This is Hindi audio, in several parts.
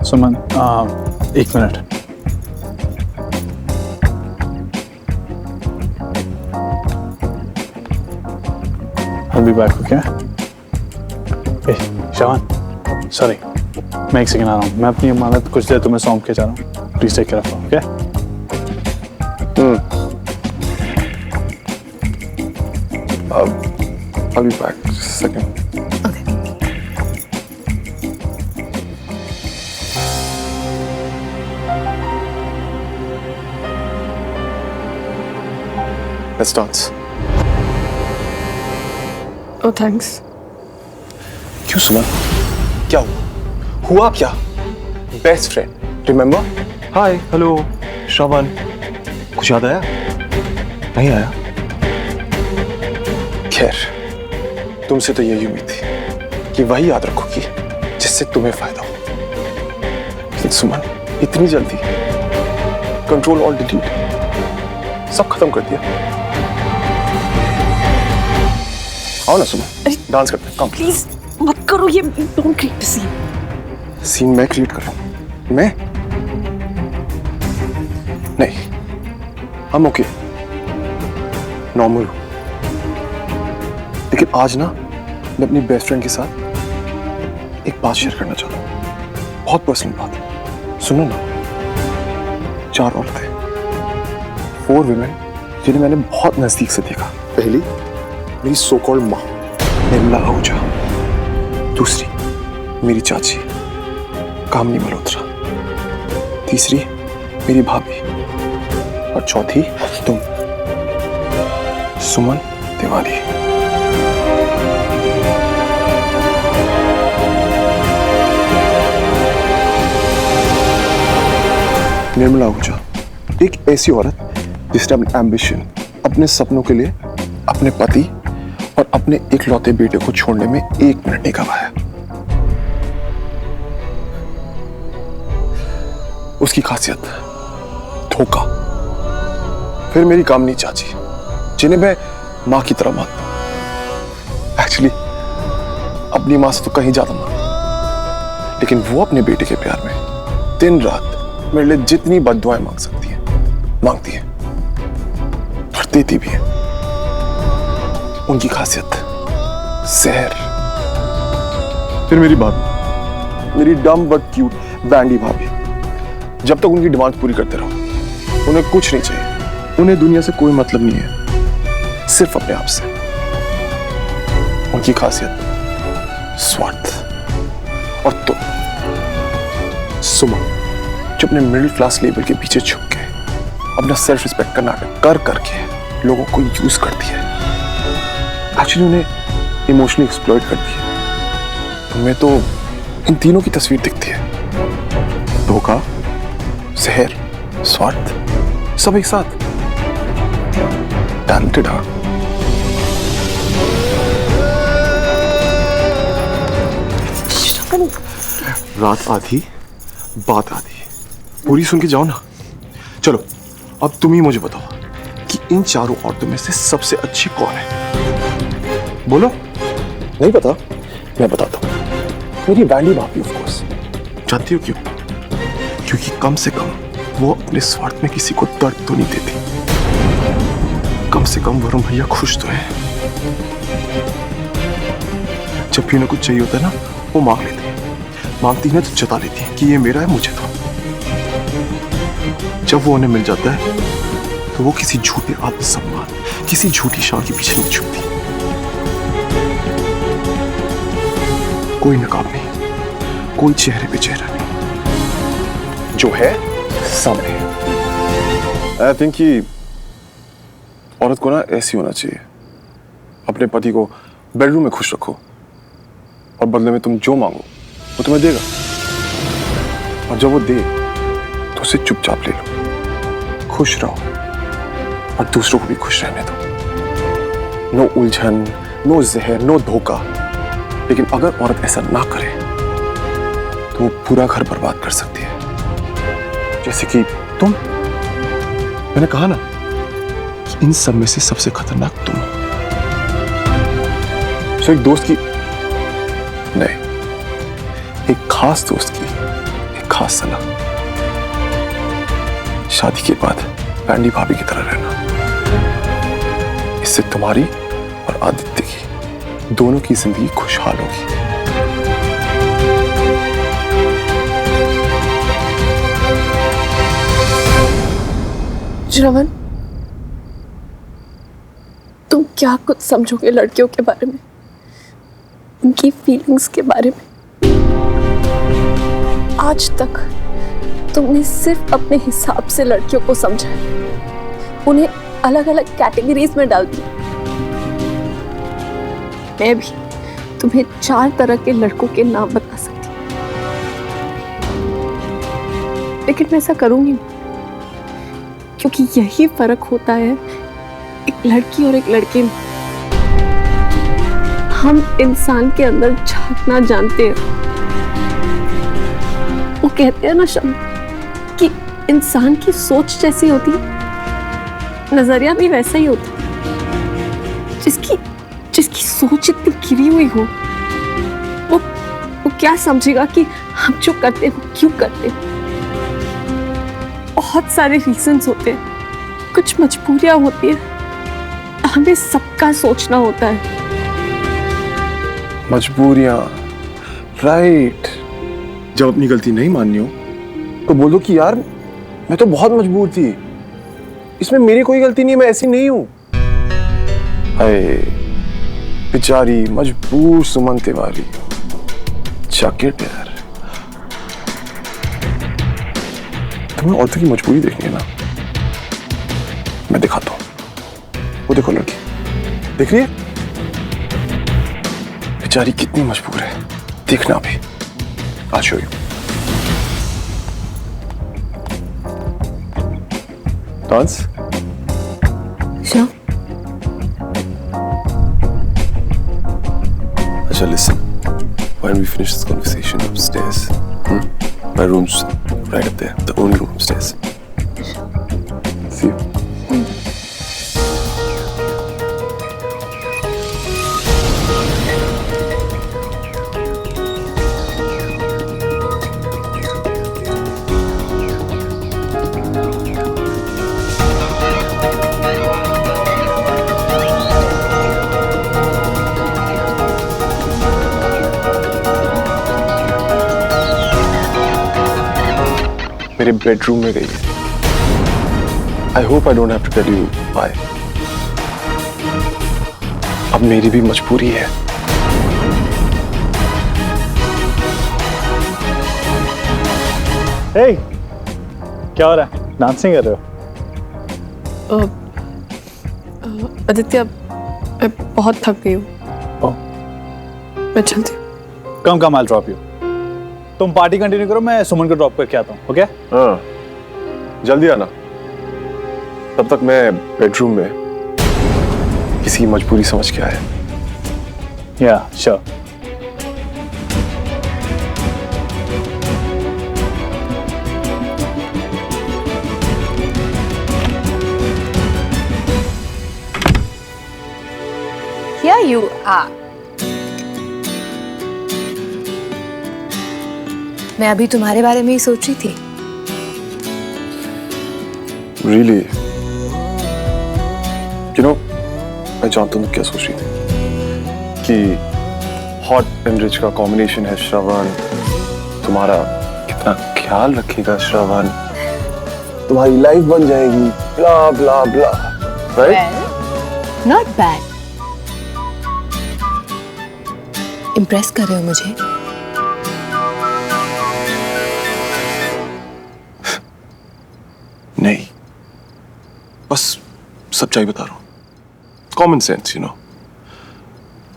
सुमन, एक minute. I'll be back, okay? Hey, Shaban, sorry, मैं एक सेकंड आ रहा हूँ। मैं अपनी अमानत कुछ देर तुम्हें सौंप के जा रहा हूँ। Please take care of her, okay? I'll be back. Just a second. Let's dance. Oh, thanks. क्यों सुमन? क्या हुआ क्या? Best friend, remember? Hi, hello, Shravan. कुछ याद आया? नहीं आया? खैर, तुमसे तो यही उम्मीद थी कि वही याद रखोगी जिससे तुम्हें फायदा हो। लेकिन सुमन, इतनी जल्दी कंट्रोल ऑल डिलीट सब खत्म कर दिया। आओ ना सुमन, डांस करते हैं। कम प्लीज मत करो ये, डोंट क्रिएट सीन। सीन मैं क्रिएट कर रहा हूं। मैं नहीं, हम ओके, नॉर्मल हूं। लेकिन आज ना मैं अपनी बेस्ट फ्रेंड के साथ एक बात शेयर करना चाहता हूं। बहुत पर्सनल बात है, सुनो ना। 4 औरतें, 4 विमेन जिन्हें मैंने बहुत नजदीक से देखा। पहली मेरी सो कॉल्ड माँ निर्मला आहूजा, दूसरी मेरी चाची कामनी मल्होत्रा, तीसरी मेरी भाभी, और चौथी तुम, सुमन तिवारी। निर्मला आहूजा एक ऐसी औरत जिसने अपने एम्बिशन, अपने सपनों के लिए अपने पति और अपने इकलौते बेटे को छोड़ने में 1 मिनट नहीं गवाया। उसकी खासियत धोखा। फिर मेरी कामनी चाची, जिन्हें मैं मां की तरह मानता हूं। एक्चुअली अपनी मां से तो कहीं ज्यादा मानता, लेकिन वो अपने बेटे के प्यार में दिन रात मेरे लिए जितनी बद्दुआएं मांग सकती है मांगती है, और देती भी है। उनकी खासियत जहर। फिर मेरी भाभी, मेरी डम बट क्यूट बैंडी भाभी। जब तक उनकी डिमांड पूरी करते रहो, उन्हें कुछ नहीं चाहिए। उन्हें दुनिया से कोई मतलब नहीं है, सिर्फ अपने आप से। उनकी खासियत स्वार्थ। और तुम सुमन, जो अपने मिडिल क्लास लेवल के पीछे छुप के अपना सेल्फ रिस्पेक्ट का नाटक कर करके लोगों को यूज करती है। एक्चुअली उन्हें इमोशनली एक्सप्लॉइट करती है। तुम्हें तो इन तीनों की तस्वीर दिखती है, धोखा, जहर, स्वार्थ, सब एक साथ। टैलेंटेड हाँ। रात आधी, बात आधी। पूरी सुन के जाओ ना। चलो अब तुम ही मुझे बताओ कि इन चारों औरतों में से सबसे अच्छी कौन है? बोलो। नहीं पता? मैं बताता हूँ। मेरी बैंडी भाभी ऑफ कोर्स। जानती हो क्यों? क्योंकि कम से कम वो अपने स्वार्थ में किसी को दर्द तो नहीं देती। कम से कम वरुण भैया खुश तो है। जब भी उन्हें कुछ चाहिए होता है ना, वो मांग लेती है। मांगती है तो जता लेती है कि ये मेरा है, मुझे दो। जब वो उन्हें मिल जाता है तो वो किसी झूठे आत्मसम्मान, किसी झूठी शान के पीछे नहीं छुपती। कोई नकाब नहीं, कोई चेहरे पे चेहरा नहीं, जो है सामने है। आई थिंक कि औरत को ना ऐसी होना चाहिए। अपने पति को बेडरूम में खुश रखो और बदले में तुम जो मांगो वो तुम्हें देगा, और जब वो दे तो उसे चुपचाप ले लो। खुश रहो और दूसरों को भी खुश रहने दो। नो उलझन, नो जहर, नो धोखा। लेकिन अगर औरत ऐसा ना करे तो वो पूरा घर बर्बाद कर सकती है। जैसे कि तुम। मैंने कहा ना कि इन सब में से सबसे खतरनाक तुम हो। तो एक दोस्त की नहीं, एक खास दोस्त की एक खास सलाह, शादी के बाद पैंडी भाभी की तरह रहना। इससे तुम्हारी और आदित्य की दोनों की जिंदगी खुशहाल होगी। श्रवण, तुम क्या कुछ समझोगे लड़कियों के बारे में, उनकी फीलिंग्स के बारे में? आज तक तुमने सिर्फ अपने हिसाब से लड़कियों को समझा, उन्हें अलग अलग कैटेगरीज में डाल दिया। मैं भी तुम्हें 4 तरह के लड़कों के नाम बता सकती हूँ, लेकिन मैं ऐसा करूंगी नहीं, क्योंकि यही फर्क होता है एक लड़की और एक लड़के में। हम इंसान के अंदर झांकना जानते हैं। वो कहते हैं ना शब्द कि इंसान की सोच जैसी होती है, नजरिया भी वैसा ही होता है। जिसकी सोच इतनी गिरी हुई हो, वो क्या समझेगा कि हम जो करते हैं वो क्यों करते हैं। बहुत सारे रीजंस होते हैं, कुछ मजबूरियां होती है, हमें सबका सोचना होता है। मजबूरियां, राइट। जब अपनी गलती नहीं माननी हो तो बोलो कि यार मैं तो बहुत मजबूर थी, इसमें मेरी कोई गलती नहीं है, मैं ऐसी नहीं हूं। हाय बेचारी मजबूर सुमन तिवारी, जैकेट यार। तुम्हें औरतों की मजबूरी देखनी है ना, मैं दिखाता हूं। वो देखो लड़की, देख रही है बेचारी कितनी मजबूर है, देखना भी। I'll show you. Dance? Sure. Acha, listen. Why don't we finish this conversation upstairs? My room's right up there. The only room upstairs. See you. मेरे बेडरूम में गई है। I hope I don't have to tell you why. अब मेरी भी मजबूरी है। Hey, क्या हो रहा है? डांसिंग कर रहे हो? आदित्य, मैं बहुत थक गई हूँ, मैं चलती हूँ। कम I'll drop you. तुम पार्टी कंटिन्यू करो, मैं सुमन को ड्रॉप करके आता हूँ, ओके? हाँ, जल्दी आना। तब तक मैं बेडरूम में किसी की मजबूरी समझ के आया। या श्योर। Here you are. मैं अभी तुम्हारे बारे में ही सोच रही थी। Really? You know, मैं जानता हूँ क्या सोच रही थी कि हॉट एंड रिच का कॉम्बिनेशन है श्रवण। तुम्हारा कितना ख्याल रखेगा श्रवण, तुम्हारी लाइफ बन जाएगी, ब्ला ब्ला ब्ला, राइट? Not bad. इम्प्रेस कर रहे हो मुझे? नहीं, बस सच्चाई बता रहा हूं। Common sense, you know.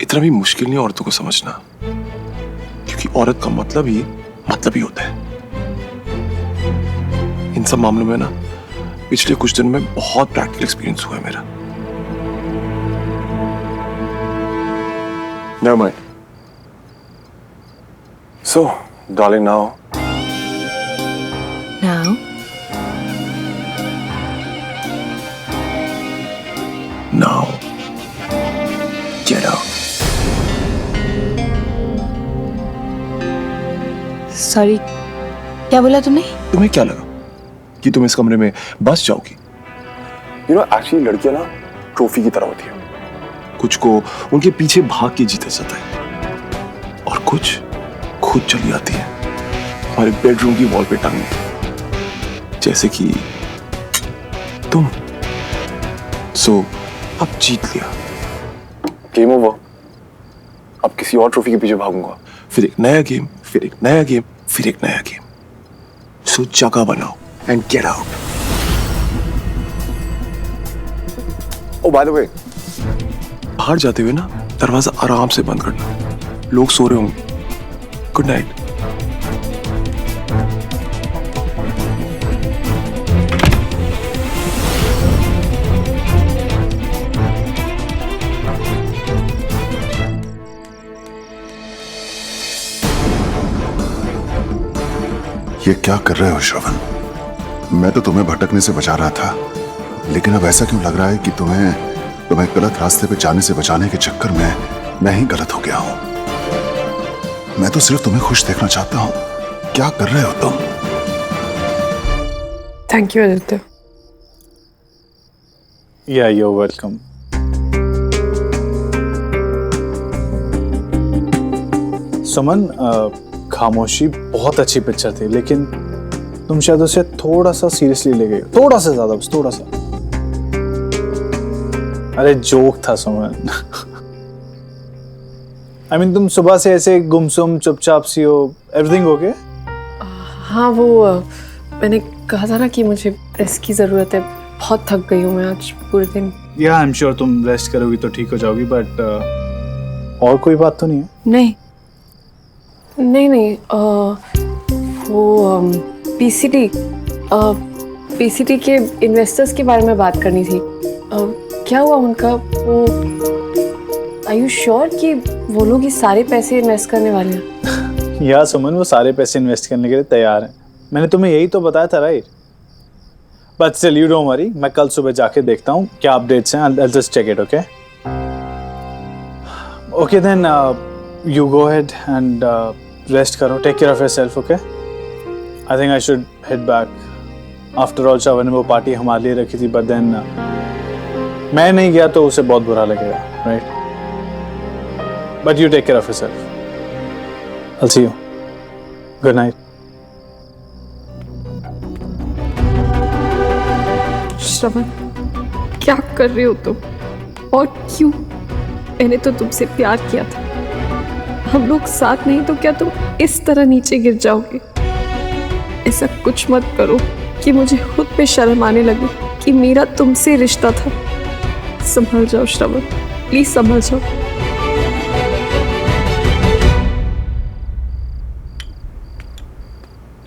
इतना भी मुश्किल नहीं औरतों को समझना, क्योंकि औरत का मतलब ही होता है। इन सब मामलों में ना पिछले कुछ दिन में बहुत प्रैक्टिकल एक्सपीरियंस हुआ है मेरा। Never mind. So darling, now Now, get out. Sorry, क्या बोला तुमने? तुम्हें क्या लगा कि तुम इस कमरे में बस जाओगी? एक्चुअली लड़कियां ना ट्रॉफी की तरह होती है। कुछ को उनके पीछे भाग के जीता जाता है और कुछ खुद चली आती है हमारे बेडरूम की वॉल पे टांगने, जैसे कि तुम। सो अब जीत लिया, गेम ओवर। अब किसी और ट्रॉफी के पीछे भागूंगा, फिर एक नया गेम, फिर एक नया गेम, फिर एक नया गेम। सो जगह बनाओ and get out. Oh by the way, बाहर जाते हुए ना दरवाजा आराम से बंद करना, लोग सो रहे होंगे। Good night. ये क्या कर रहे हो श्रवण? मैं तो तुम्हें भटकने से बचा रहा था, लेकिन अब ऐसा क्यों लग रहा है कि तुम्हें गलत रास्ते पे जाने से बचाने के चक्कर में मैं ही गलत हो गया हूं। मैं तो सिर्फ तुम्हें खुश देखना चाहता हूं। क्या कर रहे हो तुम? Thank you Aditya. Yeah, you're welcome. सुमन, खामोशी बहुत अच्छी पिक्चर थी, लेकिन तुम शायद उसे थोड़ा सा सीरियसली ले गए, थोड़ा सा ज्यादा, बस थोड़ा सा। अरे जोक था सुमन। I mean, तुम सुबह से ऐसे गुमसुम चुपचाप सी हो। Everything okay? हाँ, वो मैंने कहा था ना कि मुझे रेस्ट की ज़रूरत है। बहुत थक गई हूँ मैं आज पूरे दिन। या आई एम श्योर तुम रेस्ट करोगी तो ठीक हो जाओगी, बट और कोई बात तो नहीं है? नहीं नहीं नहीं, वो पीसीटी के इन्वेस्टर्स के बारे में बात करनी थी। क्या हुआ उनका? वो आर यू श्योर कि वो लोग ये सारे पैसे इन्वेस्ट करने वाले हैं? या सुमन, वो सारे पैसे इन्वेस्ट करने के लिए तैयार हैं। मैंने तुम्हें यही तो बताया था, right? But still you don't worry, मैं कल सुबह जाके देखता हूँ क्या अपडेट्स हैं। I'll just check it, okay? Okay then, you go ahead and rest करो, take care of yourself, okay? I think I should head back. After all, श्रवण ने वो पार्टी हमारे लिए रखी थी, but then मैं नहीं गया तो उसे बहुत बुरा लगेगा, right? But you take care of yourself. I'll see you. Good night. श्रवण, क्या कर रहे हो तुम? और क्यों? मैंने तो तुमसे प्यार किया था। हम लोग साथ नहीं तो क्या तुम इस तरह नीचे गिर जाओगे? ऐसा कुछ मत करो कि मुझे खुद पे शर्म आने लगे कि मेरा तुमसे रिश्ता था। संभल जाओ श्रवण, प्लीज संभल जाओ।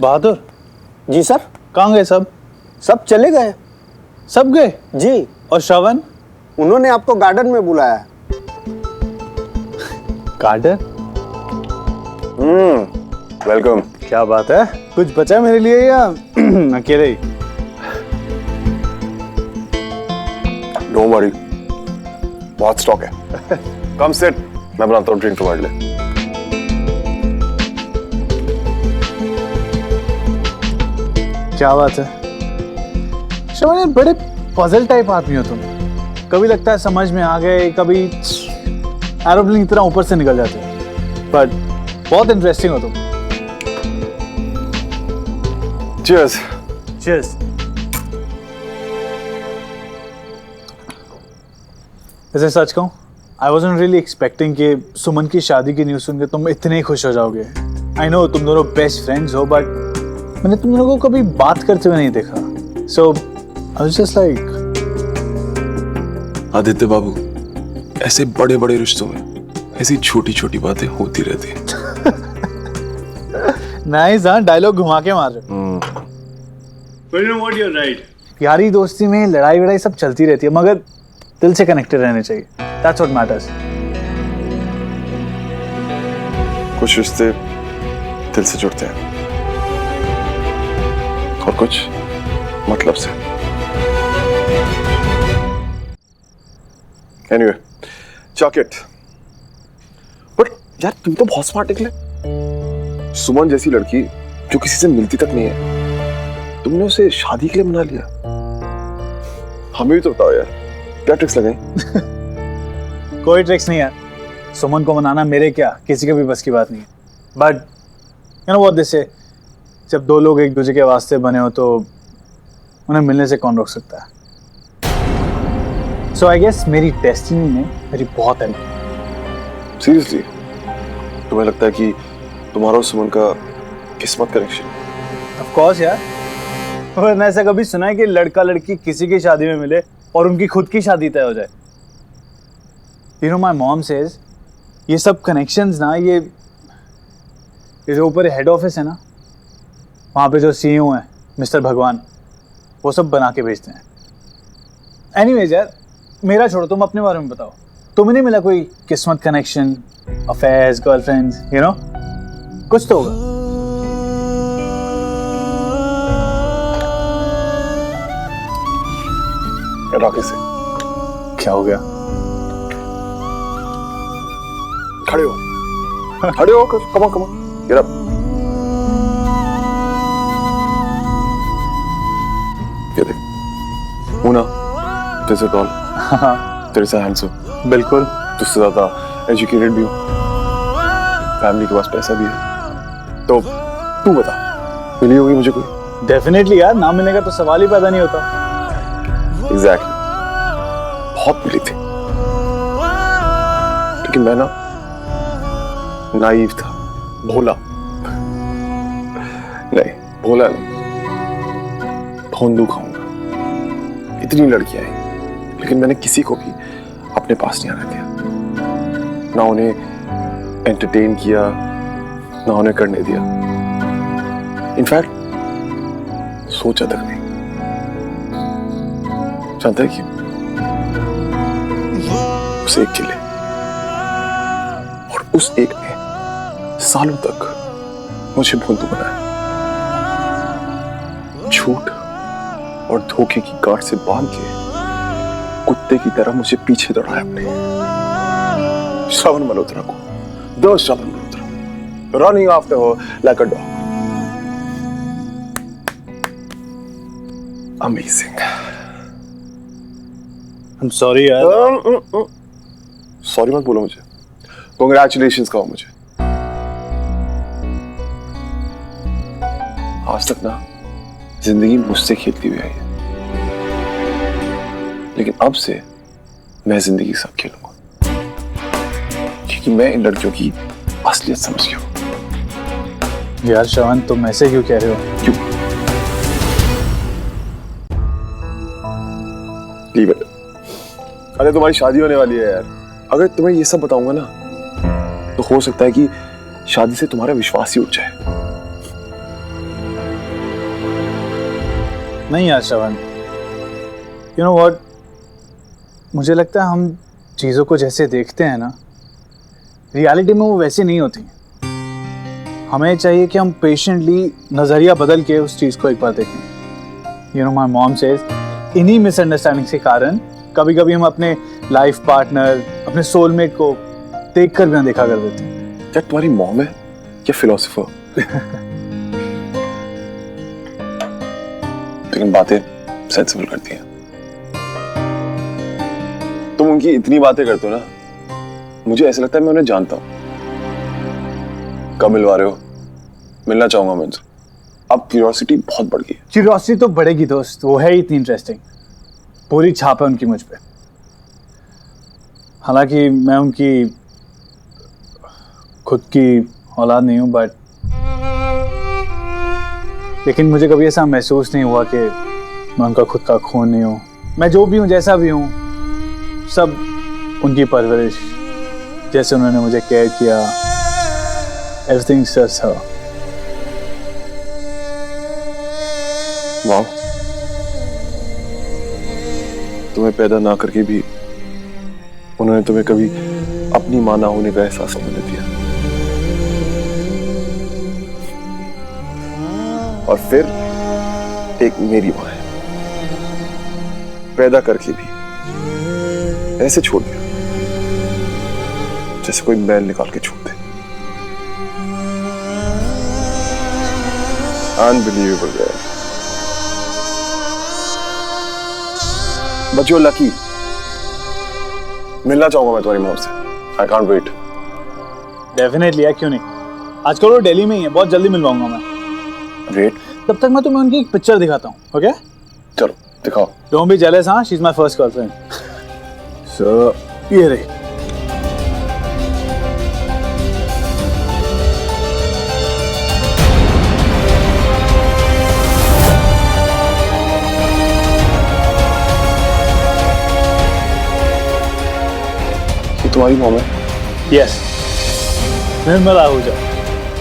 बहादुर जी सर। कहाँ गए सब? सब चले गए। सब गए? जी। और श्रवण? उन्होंने आपको गार्डन में बुलाया है। गार्डन? वेलकम। क्या बात है, कुछ बचा है मेरे लिए या अकेले ही? डोंट वरी, बहुत स्टॉक है। कम सेट, मैं बनाता हूँ ड्रिंक तुम्हारे लिए। क्या बात है श्रवण, यार बड़े पजल टाइप आदमी हो तुम। कभी लगता है समझ में आ गए, कभी एरोप्लेन की तरह ऊपर से निकल जाते हो, बट बहुत इंटरेस्टिंग हो तुम। Cheers. Cheers. वैसे सच कहूं, I wasn't really expecting कि सुमन की शादी की न्यूज़ सुनकर तुम इतने खुश हो जाओगे। I know तुम दोनों बेस्ट फ्रेंड्स हो, बट मैंने तुम दोनों को कभी बात करते हुए नहीं देखा। So I was just like, Aditya बाबू, ऐसे बड़े बड़े रिश्तों में ऐसी छोटी छोटी बातें होती रहती हैं। नाइस, हाँ, डायलॉग घुमा के मार रहे हो। But you know what, you're right. यारी दोस्ती में लड़ाई वड़ाई सब चलती रहती है, मगर दिल से कनेक्टेड रहने चाहिए। That's what matters. कुछ रिश्ते दिल से जुड़ते हैं और कुछ मतलब से। Anyway, chuck it. But यार तुम तो बहुत स्मार्ट निकले। सुमन जैसी लड़की जो किसी से मिलती तक नहीं है, तुमने उसे शादी के लिए मना लिया। हमें भी तो बताओ यार, क्या ट्रिक्स लगाई? कोई ट्रिक्स नहीं यार, सुमन को मनाना मेरे क्या किसी के भी बस की बात नहीं है। But you know what they से, जब दो लोग एक दूसरे के वास्ते बने हो तो उन्हें मिलने से कौन रोक सकता है। सो आई गेस मेरी डेस्टिनी ने मेरी बहुत हेल्प की। सीरियसली तुम्हें लगता है कि तुम्हारा और सुमन का किस्मत कनेक्शन? ऑफ कोर्स यार, वरना ऐसा कभी सुना है कि लड़का लड़की किसी की शादी में मिले और उनकी खुद की शादी तय हो जाए। You know my mom says ये सब कनेक्शंस ना, ये जो ऊपर हेड ऑफिस है ना, वहाँ पे जो सीईओ हैं मिस्टर भगवान, वो सब बना के भेजते हैं। एनीवेज यार, मेरा छोड़ो, तुम अपने बारे में बताओ। तुम्हें नहीं मिला कोई किस्मत connection, affairs, girlfriends, you know कुछ तो होगा। राकेश से क्या हो गया? खड़े हो, खड़े हो, कम ऑन, गेट अप। ये देख मुना, तेरे से टॉल, तेरे से हैंडसम, बिल्कुल तुझसे ज्यादा एजुकेटेड भी हूँ, फैमिली के पास पैसा भी है, तो तू बता मिली होगी मुझे कोई? डेफिनेटली यार, ना मिलने का तो सवाल ही पैदा नहीं होता। एग्जैक्टली, बहुत मिली थी, लेकिन मैं ना नाइव था, भोला नहीं, भोला नहीं, भोंदू खाऊंगा। इतनी लड़कियां आई, लेकिन मैंने किसी को भी अपने पास नहीं आने दिया, ना उन्हें एंटरटेन किया, ना उन्हें करने दिया। इनफैक्ट सोचा तक नहीं। जानता है कि उस एक के लिए, और उस एक ने सालों तक मुझे भोंदू बनाया, झूठ और धोखे की गांठ से बांध के कुत्ते की तरह मुझे पीछे दौड़ाया अपने। श्रवण मल्होत्रा को, the Shravan Malhotra, running after her like a dog. Amazing. I am sorry यार। सॉरी मत बोलो मुझे, कांग्रेचुलेशंस कहो मुझे। आज तक ना जिंदगी मुझसे खेलती हुई आई है, लेकिन अब से मैं जिंदगी के साथ खेलूंगा, क्योंकि मैं इन लड़कियों की असलियत समझ गया हूं। यार श्रवण, तुम ऐसे क्यों कह रहे हो? क्यों? Leave it. अरे तुम्हारी शादी होने वाली है यार, अगर तुम्हें ये सब बताऊंगा ना, तो हो सकता है कि शादी से तुम्हारा विश्वास ही उठ जाए। नहीं यार श्रवण, यू नो व्हाट, मुझे लगता है हम चीज़ों को जैसे देखते हैं ना, रियलिटी में वो वैसी नहीं होती। हमें चाहिए कि हम पेशेंटली नज़रिया बदल के उस चीज़ को एक बार देखें। You know my mom says इन्हीं मिसअंडरस्टैंडिंग के कारण कभी कभी हम अपने लाइफ पार्टनर, अपने सोलमेट को देख कर भी ना देखा कर देते हैं। क्या तुम्हारी मॉम है या फिलोसोफर? लेकिन बातें सेंसिबल करती हैं। तुम उनकी इतनी बातें करते हो ना, मुझे ऐसा लगता है मैं उन्हें जानता हूं। कब मिलवा रहे हो? मिलना चाहूंगा मैं उनसे। अब क्यूरियोसिटी बहुत बढ़ गई है। क्यूरियोसिटी तो बढ़ेगी दोस्त, वो है ही इतनी इंटरेस्टिंग, पूरी छाप है उनकी मुझ पे। हालांकि मैं उनकी खुद की औलाद नहीं हूं, बट लेकिन मुझे कभी ऐसा महसूस नहीं हुआ कि मैं उनका खुद का खून नहीं हूं। मैं जो भी हूं, जैसा भी हूं, सब उनकी परवरिश, जैसे उन्होंने मुझे केयर किया, एवरीथिंग्स जस्ट हर। वाह, तुम्हें पैदा ना करके भी उन्होंने तुम्हें कभी अपनी मां ना होने का एहसास नहीं होने दिया, और फिर एक मेरी मां है, पैदा करके भी ऐसे छोड़ दिया जैसे कोई मैल निकाल के छोड़ दे। Unbelievable, man. But you're lucky. मिलना चाहूंगा मैं तुम्हारी मॉम से. I can't wait. डेफिनेटली यार, क्यों नहीं. आजकल वो दिल्ली में ही है, बहुत जल्दी मिलवाऊंगा मैं. Great. तब तक मैं तुम्हें उनकी एक पिक्चर दिखाता हूँ, ओके? चलो दिखाओ. डोंट बी जेलस, हाँ, she is my first girlfriend. So ये रही. ये तुम्हारी मॉम है? Yes, Nirmala Ahuja,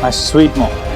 my sweet mom.